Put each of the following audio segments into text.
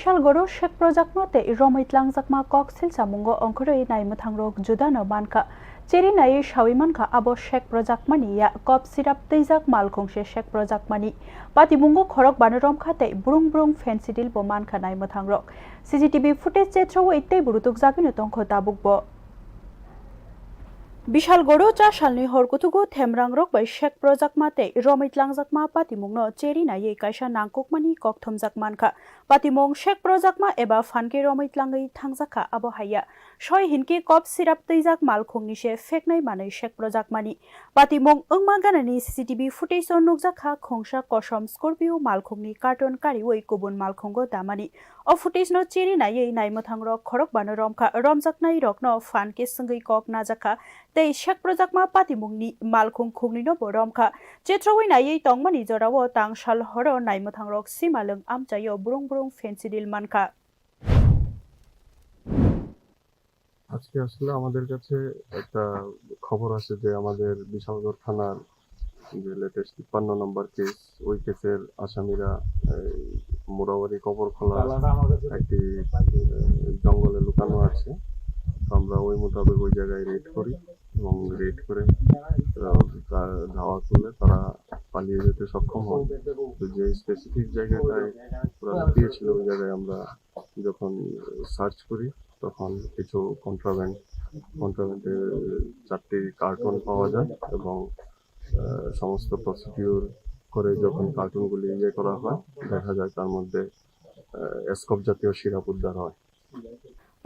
Bishalgarh sekprojakma te romitlanjakma koksilchamungo ongkhorwi nai muthangrok judano manka cheri nai shawimanka abo sekprojakmani ya kop sirap teijak malkhung se sekprojakmani patimungo khorok banorom khate brung brung fensidil bo manka nai muthangrok CCTV footage che throwi tei burutuk jakino tongkho tabukbo Bishalgarh cha salni horkutugo themrangrok bai sekprojakma te romitlanjakma patimungno cheri nai kaisa nangkukmani kokthomjak manka patimong sekprojakma eba phanke romitlangai thangjaka abo haya soi hinki kop sirap teijak malkhungni se feknai manai sekprojakmani patimong ongma ganani CCTV footage on nukjaka khongsa kosom scorpio malkhungni carton kariwai kubun malkhungo damani o footage no cheri nai naimothangrok khorok banoromkha romjaknai rokno phanke sungai kok najaka tei sekprojakma patimungni malkhung khungni boromkha chetrowai nai tongmani jorao tangsal horo naimothangrok simalung amchayo brung brung fensidil manka আজকে আসলে আমাদের কাছে একটা খবর আছে যে আমাদের বিশালগড় থানার যে লেটেস্ট ৫৩ নম্বর কেস ওই কেসের আসামিরা মোরাবাড়ি কবরখোলা একটি জঙ্গলে লুকানো আছে। তো আমরা ওই মোতাবেক ওই জায়গায় রেড করি এবং রেড করে ধাওয়া করলে তারা পালিয়ে যেতে সক্ষম হয়। তো যে স্পেসিফিক জায়গাটায় ওরা লুকিয়েছিল ওই জায়গায় আমরা যখন সার্চ করি তখন কিছু কন্ট্রাব্যান্ডের 4টি কার্টুন পাওয়া যায় এবং সমস্ত প্রসিডিউর করে যখন কার্টুনগুলি করা হয় দেখা যায় তার মধ্যে স্কোপ জাতীয় সিরাপ উদ্ধার হয়।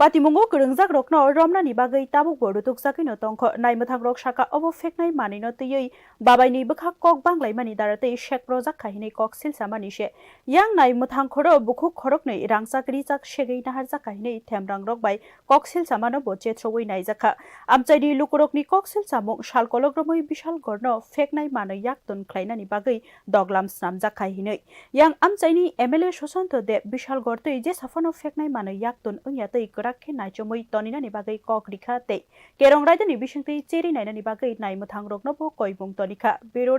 Patimungo kurungjak rokno romnani bagai tabuk borutuk jakino tongkho naimothangrok saka obo feknai manino tei babaini bkhak kok banglai mani daratei sekprojak kahini koksilchamani se yang naimothang khoro bukhuk khoroknei rangchakri jak segei nahar jak kahini themrangrok bai koksilchamano bo chetrowai naijaka amchaini lukurokni koksilchamung salkologromoi Bishalgarh no feknai manai yakton khlainani bagai doglam snamjak kahini yang amchaini MLA Soshanto de Bishalgarh tei je safono feknai manai yakton ongya tei rakhe naicomoi toninani bagai kok rikha tei kerong raidani bisingtei cheri nainani bagai naimothangrokno bo koibung tonika